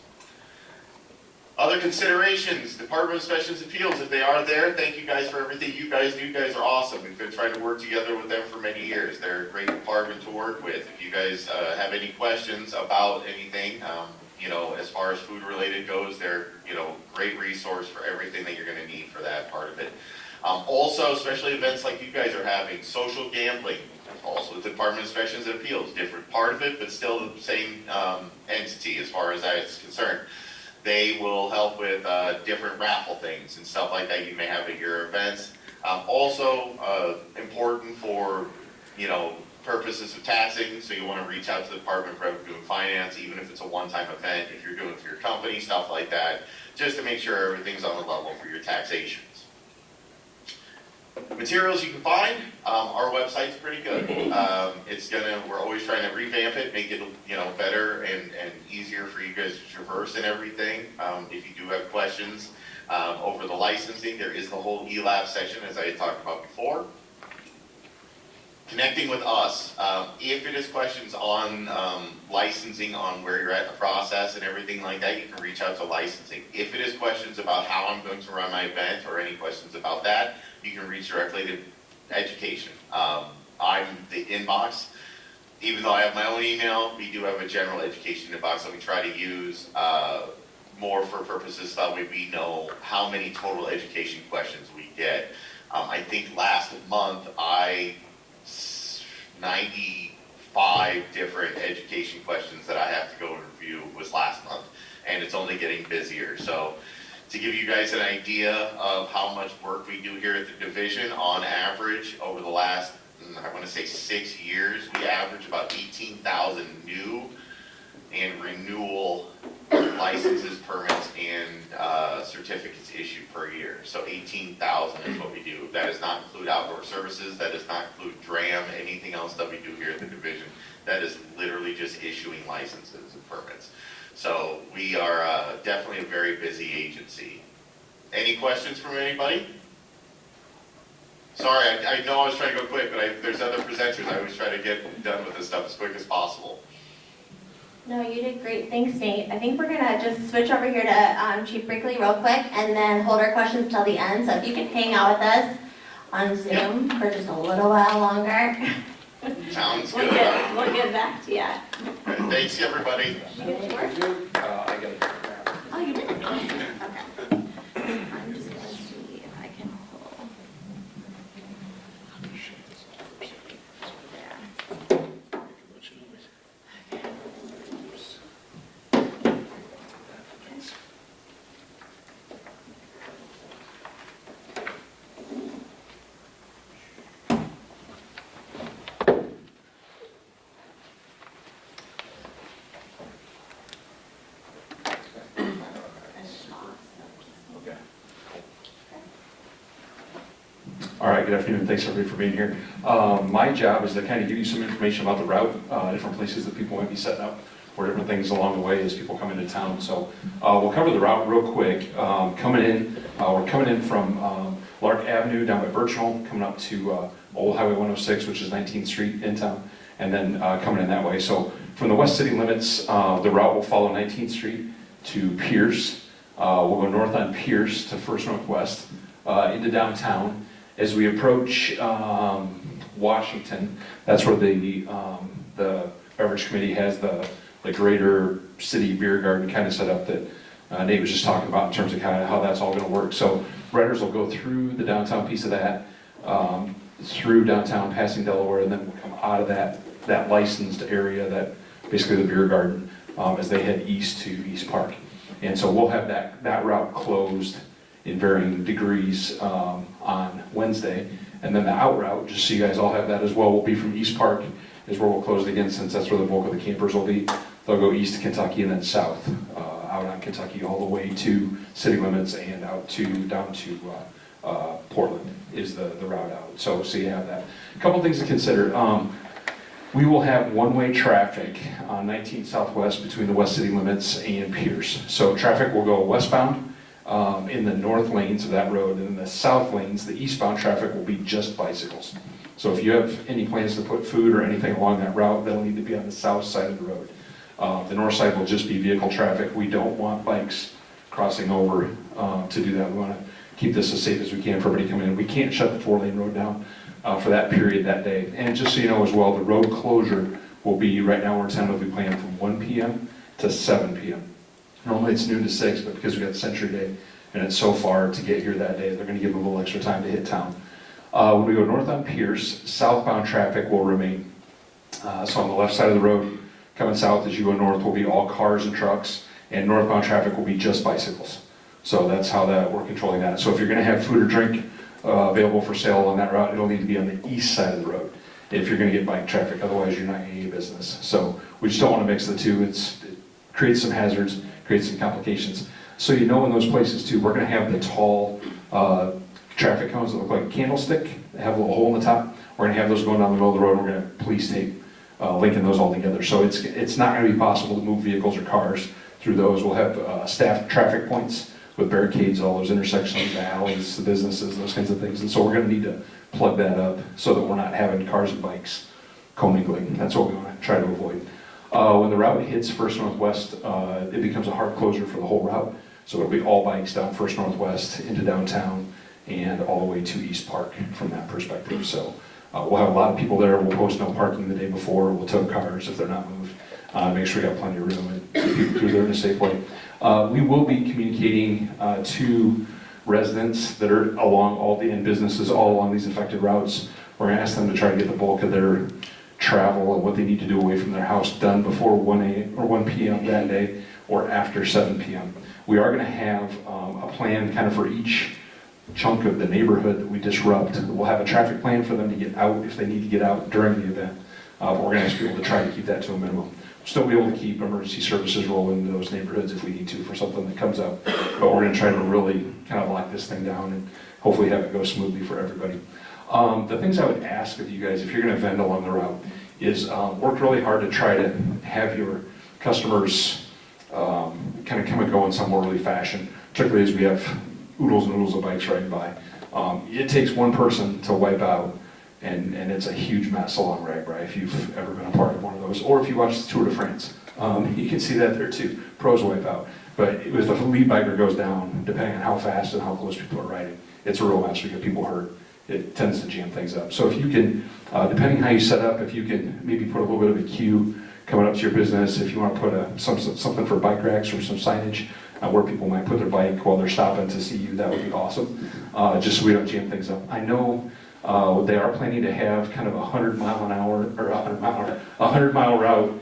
Other considerations, Department of Special Appeals, if they are there, thank you guys for everything you guys do. You guys are awesome. We've been trying to work together with them for many years. They're a great department to work with. If you guys have any questions about anything, you know, as far as food related goes, they're, you know, great resource for everything that you're going to need for that part of it. Also, especially events like you guys are having, social gambling, also the Department of Special Appeals, different part of it, but still the same entity as far as that is concerned. They will help with different raffle things and stuff like that you may have at your events. Also important for, you know, purposes of taxing, so you want to reach out to the Department of Revenue and Finance, even if it's a one-time event, if you're doing it for your company, stuff like that, just to make sure everything's on the level for your taxations. Materials you can find, our website's pretty good. We're always trying to revamp it, make it, you know, better and easier for you guys to traverse and everything. If you do have questions over the licensing, there is the whole ELAB section, as I had talked about before. Connecting with us, if it is questions on licensing, on where you're at in the process and everything like that, you can reach out to licensing. If it is questions about how I'm going to run my event or any questions about that, you can reach directly to education. I'm the inbox. Even though I have my own email, we do have a general education inbox that we try to use more for purposes that way we know how many total education questions we get. I think last month 95 different education questions that I have to go and review was last month, and it's only getting busier. So to give you guys an idea of how much work we do here at the division, on average over the last, I want to say 6 years, we average about 18,000 new and renewal licenses, permits, and certificates issued per year. So 18,000 is what we do. That does not include outdoor services. That does not include DRAM, anything else that we do here at the division. That is literally just issuing licenses and permits. So we are definitely a very busy agency. Any questions from anybody? Sorry, I know I was trying to go quick, but there's other presenters. I always try to get done with this stuff as quick as possible. No, you did great. Thanks, Nate. I think we're going to just switch over here to Chief Brinkley real quick and then hold our questions till the end. So if you can hang out with us on Zoom for just a little while longer. Sounds good. We'll get back to you. Okay, thanks, everybody. You did work? I got it. Oh, you did? Okay. I'm just going to see if I can pull. All right, good afternoon. Thanks everybody for being here. My job is to kind of give you some information about the route, different places that people might be setting up for different things along the way as people come into town. So we'll cover the route real quick. We're coming in from Lark Avenue down by Birchall, coming up to Old Highway 106, which is 19th Street in town, and then coming in that way. So from the west city limits, the route will follow 19th Street to Pierce. We'll go north on Pierce to First Northwest into downtown. As we approach Washington, that's where the beverage committee has the greater city beer garden kind of set up that Nate was just talking about in terms of kind of how that's all going to work. So riders will go through the downtown piece of that, through downtown, passing Delaware, and then we'll come out of that licensed area, that basically the beer garden, as they head east to East Park. And so we'll have that route closed in varying degrees on Wednesday. And then the out route, just so you guys all have that as well, will be from East Park is where we'll close it again, since that's where the bulk of the campers will be. They'll go east to Kentucky and then south, out on Kentucky all the way to city limits and out to, down to Portland is the route out. So you have that. A couple things to consider. We will have one-way traffic on 19 Southwest between the west city limits and Pierce. So traffic will go westbound in the north lanes of that road, and in the south lanes, the eastbound traffic will be just bicycles. So if you have any plans to put food or anything along that route, that'll need to be on the south side of the road. The north side will just be vehicle traffic. We don't want bikes crossing over to do that. We want to keep this as safe as we can for everybody coming in. We can't shut the 4-lane road down for that period that day. And just so you know as well, the road closure will be, right now we're tentatively planned from 1 p.m. to 7 p.m. Normally it's noon to 6, but because we got Century Day and it's so far to get here that day, they're going to give them a little extra time to hit town. When we go north on Pierce, southbound traffic will remain. So on the left side of the road, coming south as you go north, will be all cars and trucks, and northbound traffic will be just bicycles. So that's how we're controlling that. So if you're going to have food or drink available for sale on that route, it'll need to be on the east side of the road if you're going to get bike traffic. Otherwise, you're not going to get business. So we just don't want to mix the two. It creates some hazards, creates some complications. So you know in those places too, we're going to have the tall traffic cones that look like a candlestick. They have a little hole in the top. We're going to have those going down the middle of the road. We're going to police tape linking those all together. So it's not going to be possible to move vehicles or cars through those. We'll have staffed traffic points with barricades, all those intersections, the alleys, the businesses, those kinds of things. And so we're going to need to plug that up so that we're not having cars and bikes commingling. That's what we want to try to avoid. When the route hits First Northwest, it becomes a hard closure for the whole route. So it'll be all bikes down First Northwest into downtown and all the way to East Park from that perspective. So we'll have a lot of people there. We'll post no parking the day before. We'll tow cars if they're not moved. Make sure we got plenty of room and get people through there in a safe way. We will be communicating to residents that are along and businesses all along these affected routes. We're going to ask them to try to get the bulk of their travel and what they need to do away from their house done before 1 p.m. that day or after 7 p.m. We are going to have a plan kind of for each chunk of the neighborhood that we disrupt. We'll have a traffic plan for them to get out if they need to get out during the event. But we're going to ask people to try to keep that to a minimum. We'll still be able to keep emergency services rolling into those neighborhoods if we need to for something that comes up. But we're going to try to really kind of lock this thing down and hopefully have it go smoothly for everybody. The things I would ask of you guys, if you're going to vend along the route, is work really hard to try to have your customers kind of come and go in some orderly fashion, particularly as we have oodles and oodles of bikes riding by. It takes one person to wipe out, and it's a huge mess along RAGBRAI if you've ever been a part of one of those, or if you watch the Tour de France. You can see that there too. Pros wipe out. But if the lead biker goes down, depending on how fast and how close people are riding, it's a real mess. We get people hurt. It tends to jam things up. So if you can, depending on how you set up, if you can maybe put a little bit of a queue coming up to your business, if you want to put something for bike racks or some signage where people might put their bike while they're stopping to see you, that would be awesome, just so we don't jam things up. I know they are planning to have kind of a 100-mile route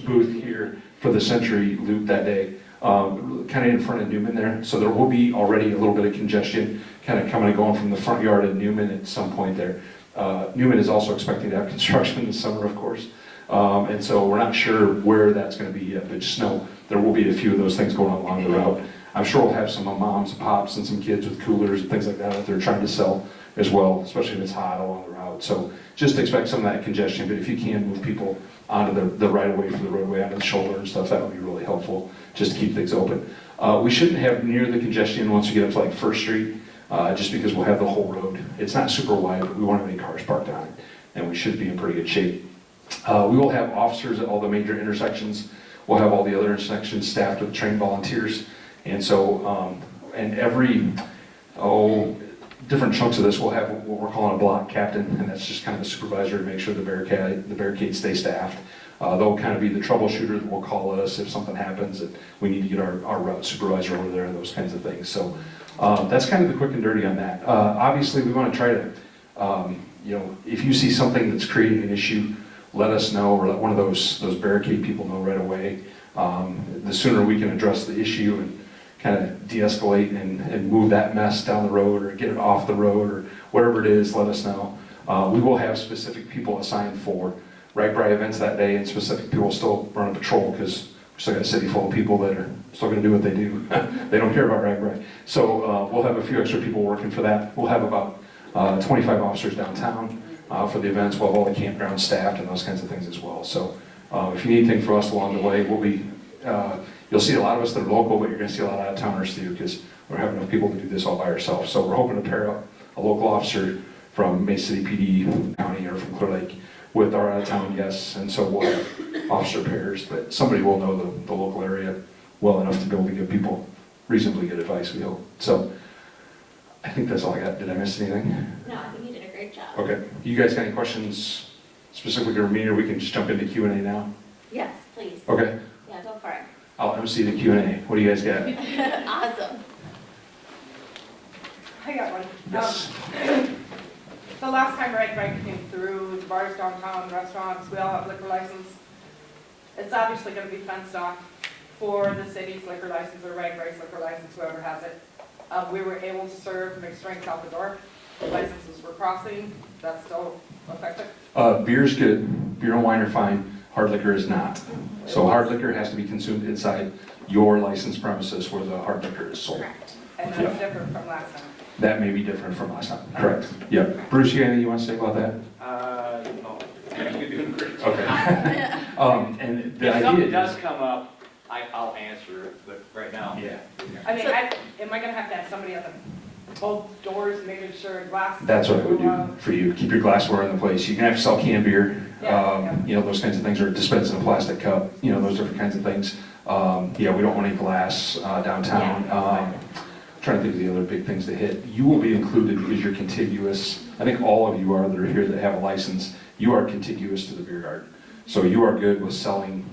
booth here for the Century Loop that day, kind of in front of Newman there. So there will be already a little bit of congestion kind of coming and going from the front yard of Newman at some point there. Newman is also expecting to have construction this summer, of course. And so we're not sure where that's going to be yet, but just know there will be a few of those things going on along the route. I'm sure we'll have some moms and pops and some kids with coolers and things like that they're trying to sell as well, especially if it's hot along the route. So just expect some of that congestion, but if you can move people onto the right of way from the roadway, onto the shoulder and stuff, that would be really helpful just to keep things open. We shouldn't have near the congestion once we get up to like First Street, just because we'll have the whole road. It's not super wide, but we won't have any cars parked on it, and we should be in pretty good shape. We will have officers at all the major intersections. We'll have all the other intersections staffed with trained volunteers. And so, and every, different chunks of this, we'll have what we're calling a block captain, and that's just kind of a supervisor to make sure the barricades stay staffed. They'll kind of be the troubleshooter that will call us if something happens and we need to get our route supervisor over there and those kinds of things. So that's kind of the quick and dirty on that. Obviously, we want to try to, if you see something that's creating an issue, let us know, or let one of those barricade people know right away. The sooner we can address the issue and kind of de-escalate and move that mess down the road or get it off the road or whatever it is, let us know. We will have specific people assigned for RAGBRAI events that day, and specific people still run a patrol, because we're still got a city full of people that are still gonna do what they do. They don't care about RAGBRAI. So we'll have a few extra people working for that. We'll have about 25 officers downtown for the events. We'll have all the campground staffed and those kinds of things as well. So if you need anything from us along the way, we'll be, you'll see a lot of us that are local, but you're gonna see a lot of out-of-towners too, because we're having enough people to do this all by ourselves. So we're hoping to pair up a local officer from Mason City PD County or from Clear Lake with our out-of-town guests, and so we'll have officer pairs, but somebody will know the local area well enough to be able to give people reasonably good advice, we hope. So I think that's all I got. Did I miss anything? No, I think you did a great job. Okay. You guys got any questions specifically to me, or we can just jump into Q&A now? Yes, please. Okay. Yeah, go for it. I'll MC the Q&A. What do you guys got? Awesome. I got one. Yes. The last time RAGBRAI came through, the bars downtown, restaurants, we all have liquor license. It's obviously going to be fenced off for the city's liquor license or RAGBRAI's liquor license, whoever has it. We were able to serve mixed drinks out the door. Licenses were crossing. That's still effective. Beer's good. Beer and wine are fine. Hard liquor is not. So hard liquor has to be consumed inside your licensed premises where the hard liquor is sold. Correct. And that's different from last time. That may be different from last time. Correct. Yep. Bruce, you got anything you want to say about that? No, you're doing great. Okay. And the If idea something is, does come up, I'll answer it, but right now. yeah, I mean, am I going to have somebody at both doors making sure glass? that's what I would do for you. Keep your glassware in the place. You can have to sell canned beer. You know, those kinds of things, are dispensed in a plastic cup. You know, those different kinds of things. Yeah, we don't want any glass downtown. Trying to think of the other big things to hit. You will be included because you're contiguous. I think all of you are that are here that have a license. You are contiguous to the beer garden. So you are good with selling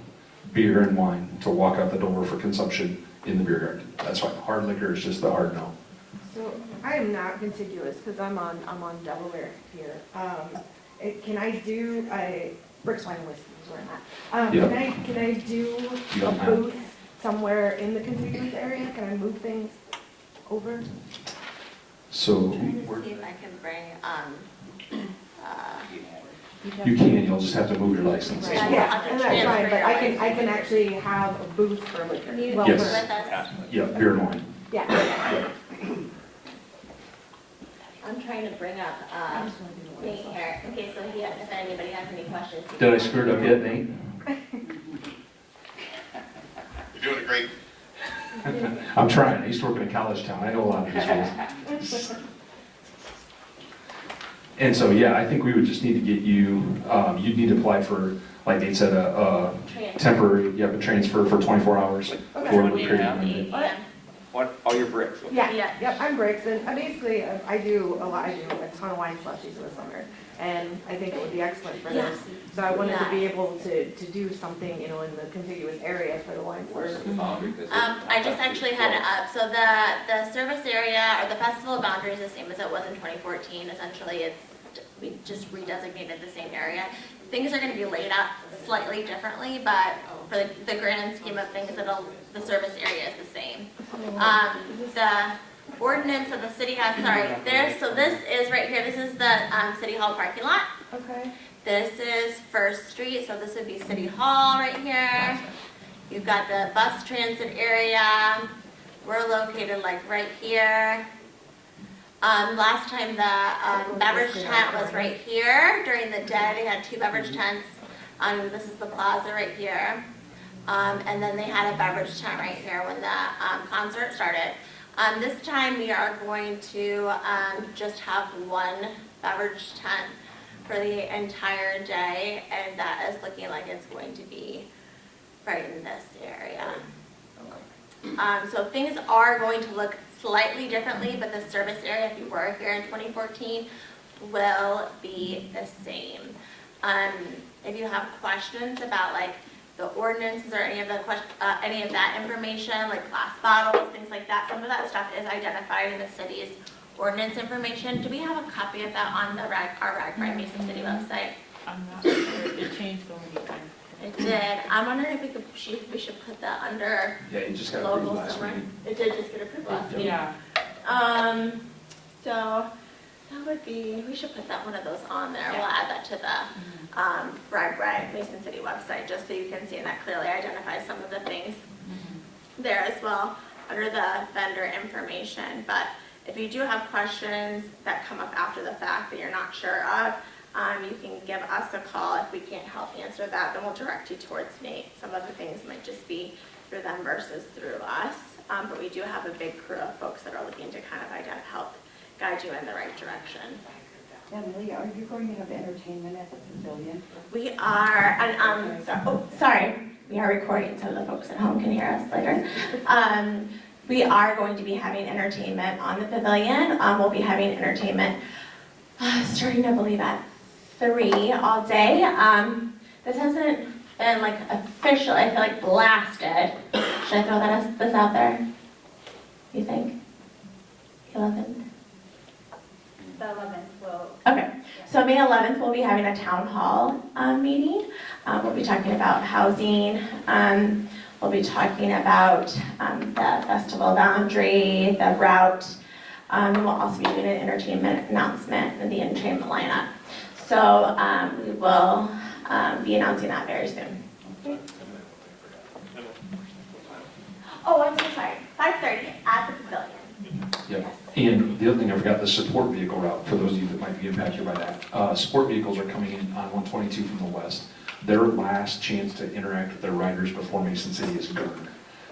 beer and wine to walk out the door for consumption in the beer garden. That's fine. Hard liquor is just the hard no. So I am not contiguous because I'm on Delaware here. Can I do a Bricks Wine and Whiskey is where I'm at. Yeah. Can I do a booth somewhere in the contiguous area? Can I move things over? So I'm trying to see if I can bring, you can. You'll just have to move your license. Right. Yeah, and that's fine, but I can actually have a booth for liquor. Can you Well, move Yes. with us? Yeah, beer and wine. Yeah. I'm trying to bring up, Nate here, in case if anybody has any questions. Did I screw it up yet, Nate? You're doing a great. I'm trying. I used to work in a college town. I know a lot of these rules. And so, yeah, I think we would just need to get you, you'd need to apply for, like Nate said, a temporary, a transfer for 24 hours for the period of time. What, all your bricks? Yeah, Yeah. yep, I'm Bricks, and basically, I do a ton of wine slushies in the summer, and I think it would be excellent for this. So I wanted to be able to do something, you know, in the contiguous area for the wine Where's slushies. the boundary? I just actually had it up. So the service area or the festival boundary is the same as it was in 2014. Essentially, we just redesignated the same area. Things are going to be laid out slightly differently, but for the grand scheme of things, the service area is the same. The ordinance of the city has, so this is right here. This is the City Hall parking lot. Okay. This is First Street, so this would be City Hall right here. You've got the bus transit area. We're located like right here. Last time the beverage tent was right here. During the day, they had 2 beverage tents. This is the plaza right here. And then they had a beverage tent right here when the concert started. This time we are going to just have 1 beverage tent for the entire day, and that is looking like it's going to be right in this area. So things are going to look slightly differently, but the service area, if you were here in 2014, will be the same. If you have questions about like the ordinances or any of that information, like glass bottles, things like that, some of that stuff is identified in the city's ordinance information. Do we have a copy of that on our RAGBRAI Mason City website? I'm not sure. It changed so many times. It did. I'm wondering if we should put that under Yeah, you just got approved local last somewhere. meeting. It did just get approved last meeting. Yeah. So That would be, we should put that one of those on there. We'll add that to the RAGBRAI Mason City website, just so you can see, and that clearly identifies some of the things there as well under the vendor information. But if you do have questions that come up after the fact that you're not sure of, you can give us a call. If we can't help answer that, then we'll direct you towards Nate. Some of the things might just be through them versus through us. But we do have a big crew of folks that are looking to kind of help guide you in the right direction. Emily, are you going to have entertainment at the pavilion? We are, and sorry, we are recording so the folks at home can hear us later. We are going to be having entertainment on the pavilion. We'll be having entertainment starting, I believe, at 3 all day. This hasn't been like official, I feel like blasted. Should I throw this out there? You think? 11th? The 11th will. Okay, so May 11th, we'll be having a town hall meeting. We'll be talking about housing. We'll be talking about the festival boundary, the route. And we'll also be doing an entertainment announcement and the entertainment lineup. So we will be announcing that very soon. Oh, I'm so sorry. 5:30 at the pavilion. Yep. Yes. And the other thing I forgot, the support vehicle route, for those of you that might be impacted by that. Support vehicles are coming in on 122 from the west. Their last chance to interact with their riders before Mason City is gone.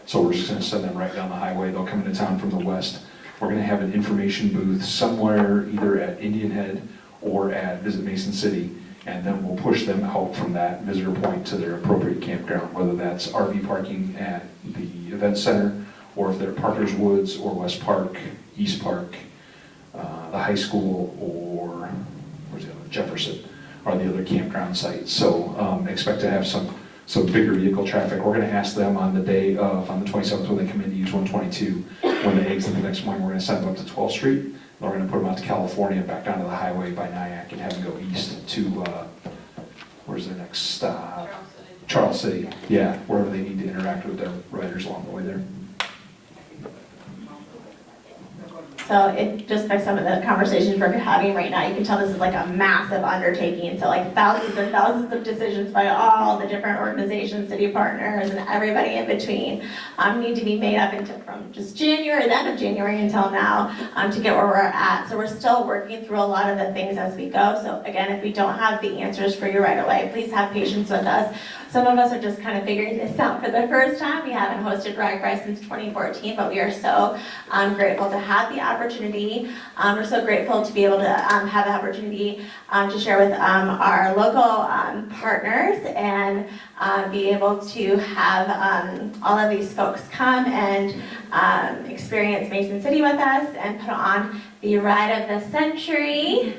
So we're just going to send them right down the highway. They'll come into town from the west. We're going to have an information booth somewhere either at Indian Head or at Visit Mason City, and then we'll push them out from that visitor point to their appropriate campground, whether that's RV parking at the event center, or if they're at Parker's Woods or West Park, East Park, the high school, or where's the other, Jefferson, are the other campground sites. So expect to have some bigger vehicle traffic. We're going to ask them on the day of, on the 27th, when they come in to use 122, when they exit the next morning, we're going to send them up to 12th Street. And we're going to put them out to California, back onto the highway by Nyack, and have them go east to, where's their next stop? Charles City. Yeah, wherever they need to interact with their riders along the way there. So it, just by some of the conversations we're having right now, you can tell this is like a massive undertaking. So like thousands and thousands of decisions by all the different organizations, city partners, and everybody in between need to be made up into from just January, the end of January until now, to get where we're at. So we're still working through a lot of the things as we go. So again, if we don't have the answers for you right away, please have patience with us. Some of us are just kind of figuring this out for the first time. We haven't hosted RAGBRAI since 2014, but we are so grateful to have the opportunity. We're so grateful to be able to have the opportunity to share with our local partners and be able to have all of these folks come and experience Mason City with us and put on the ride of the century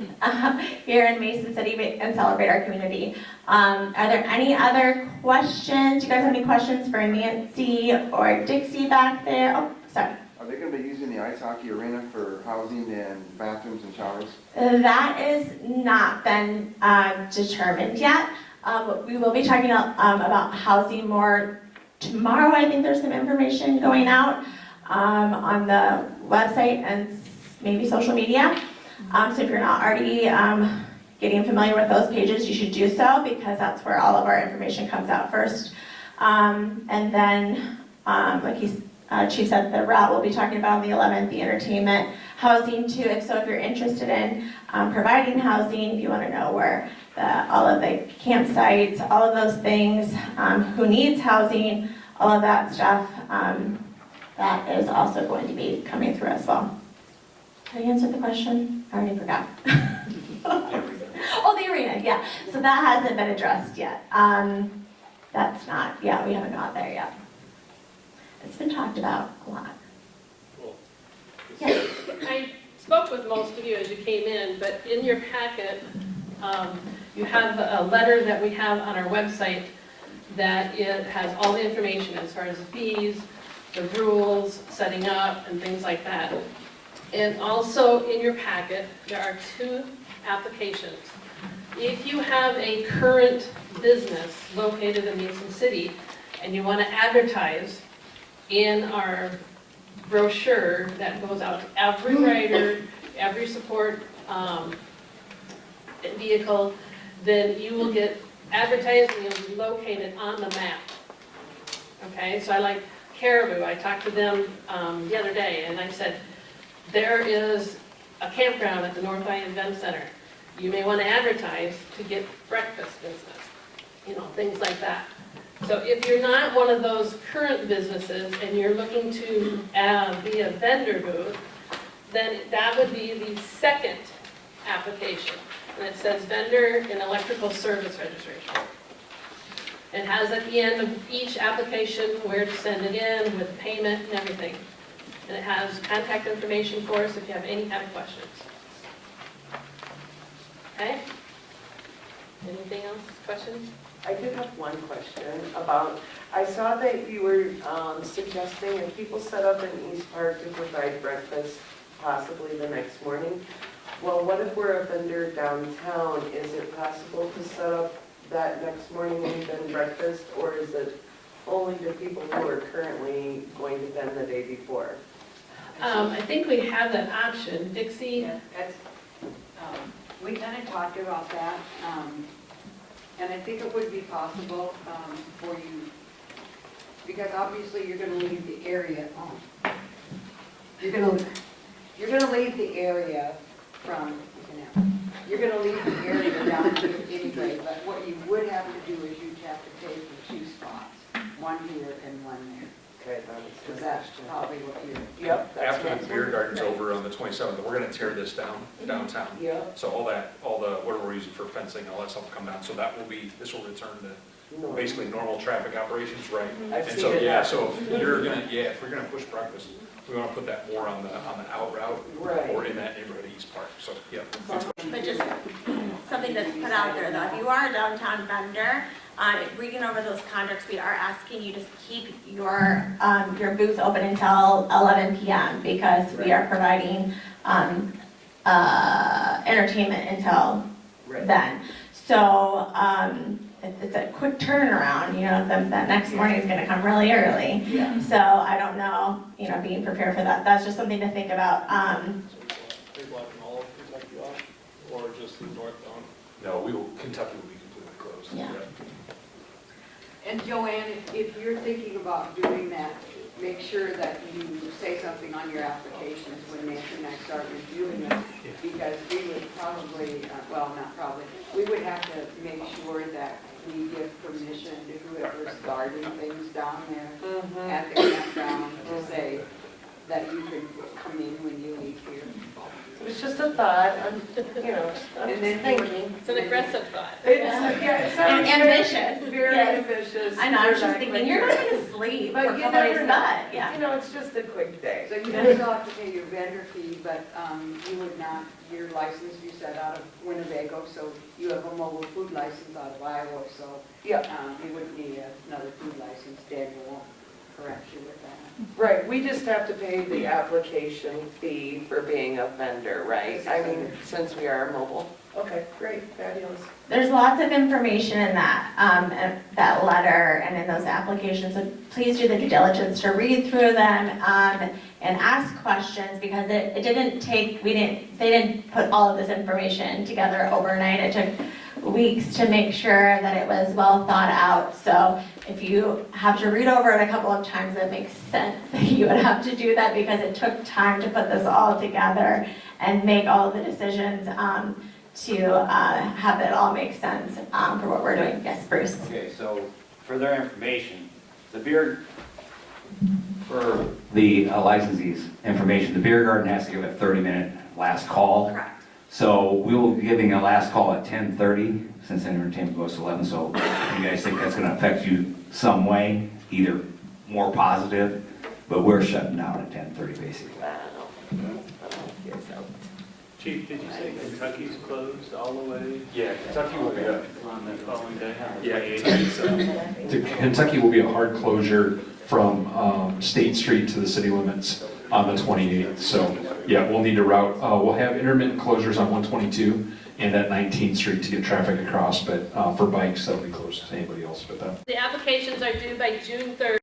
here in Mason City and celebrate our community. Are there any other questions? Do you guys have any questions for Nancy or Dixie back there? Oh, sorry. Are they going to be using the ice hockey arena for housing and bathrooms and showers? That has not been determined yet. We will be talking about housing more tomorrow. I think there's some information going out on the website and maybe social media. So if you're not already getting familiar with those pages, you should do so, because that's where all of our information comes out first. And then, like Chief said, the route we'll be talking about on the 11th, the entertainment, housing too. If you're interested in providing housing, if you want to know where all of the campsites, all of those things, who needs housing, all of that stuff, that is also going to be coming through as well. Did I answer the question? I already forgot. Oh, the arena, yeah. So that hasn't been addressed yet. That's not, we haven't got there yet. It's been talked about a lot. Yes. I spoke with most of you as you came in, but in your packet, you have a letter that we have on our website that it has all the information as far as the fees, the rules, setting up, and things like that. And also in your packet, there are 2 applications. If you have a current business located in Mason City and you want to advertise in our brochure that goes out to every rider, every support vehicle, then you will get advertised and you'll be located on the map. Okay, so I like Caribou. I talked to them the other day and I said, there is a campground at the North Eye Event Center. You may want to advertise to get breakfast business, you know, things like that. So if you're not one of those current businesses and you're looking to be a vendor booth, then that would be the second application. And it says vendor and electrical service registration. It has at the end of each application where to send it in with payment and everything. And it has contact information for us if you have any kind of questions. Okay? Anything else? Questions? I did have one question about, I saw that you were suggesting if people set up in East Park to provide breakfast possibly the next morning. Well, what if we're a vendor downtown? Is it possible to set up that next morning and then breakfast, or is it only to people who are currently going to vend the day before? I think we have that option. Dixie? Yeah, that's, we kind of talked about that, and I think it would be possible for you, because obviously you're going to leave the area. You're going to leave the area from. You're going to leave the area down here anyway. But what you would have to do is you'd have to pay for 2 spots, one here and one there. Okay, So that's probably what you're. Yep. After the beer garden's over on the 27th, we're gonna tear this down downtown. Yep. So all the, whatever we're using for fencing, all that stuff will come down. So that will be, this will return to basically normal traffic operations, right? I've And seen so, it yeah, happen. so if you're gonna, if we're gonna push breakfast, we wanna put that more on the out route Right. or in that neighborhood East Park, so, yeah. But just something to put out there though, if you are a downtown vendor, reading over those contracts, we are asking you to keep your booth open until 11 p.m. because we are providing entertainment until then. So it's a quick turnaround, you know, that next morning is going to come really early. Yeah. So I don't know, you know, being prepared for that. That's just something to think about. Are they blocking all of Kentucky off, or just the northbound? No, Kentucky will be completely closed. Yeah. And Joanne, if you're thinking about doing that, make sure that you say something on your applications when Nancy and I start reviewing them, because we would probably, well, not probably, we would have to make sure that we give permission to whoever's guarding things down there at the campground to say that you can come in when you leave here. It's just a thought, I'm And then thinking. It's an aggressive thought. It sounds Ambitious. Very Yes. ambitious. I know, I was just thinking, you're not going to sleep But for you somebody's never know. butt. Yeah. You know, it's just a quick day. So you still have to pay your vendor fee, but you would not, your license, you said out of Winnebago, so you have a mobile food license out of Iowa, so you wouldn't need another food license. Daniel won't correct you with that. Right, we just have to pay the application fee for being a vendor, right? I mean, since we are mobile. Okay, great, fabulous. There's lots of information in that letter and in those applications, so please do the due diligence to read through them and ask questions, because it didn't take, they didn't put all of this information together overnight. It took weeks to make sure that it was well thought out. So if you have to read over it a couple of times, it makes sense that you would have to do that, because it took time to put this all together and make all of the decisions to have it all make sense for what we're doing. Yes, Bruce? Okay, so for their information, the beer, for the licensees' information, the beer garden has to give a 30-minute last call. Correct. So we will be giving a last call at 10:30, since entertainment goes to 11. So you guys think that's going to affect you some way, either more positive, but we're shutting down at 10:30 basically. Chief, did you say Kentucky's closed all the way? Yeah, Kentucky will be on the following day? Kentucky will be a hard closure from State Street to the city limits on the 28th. So, yeah, we'll need to route. We'll have intermittent closures on 122 and at 19th Street to get traffic across, but for bikes, that'll be closed to anybody else. But The applications are due by June 3rd.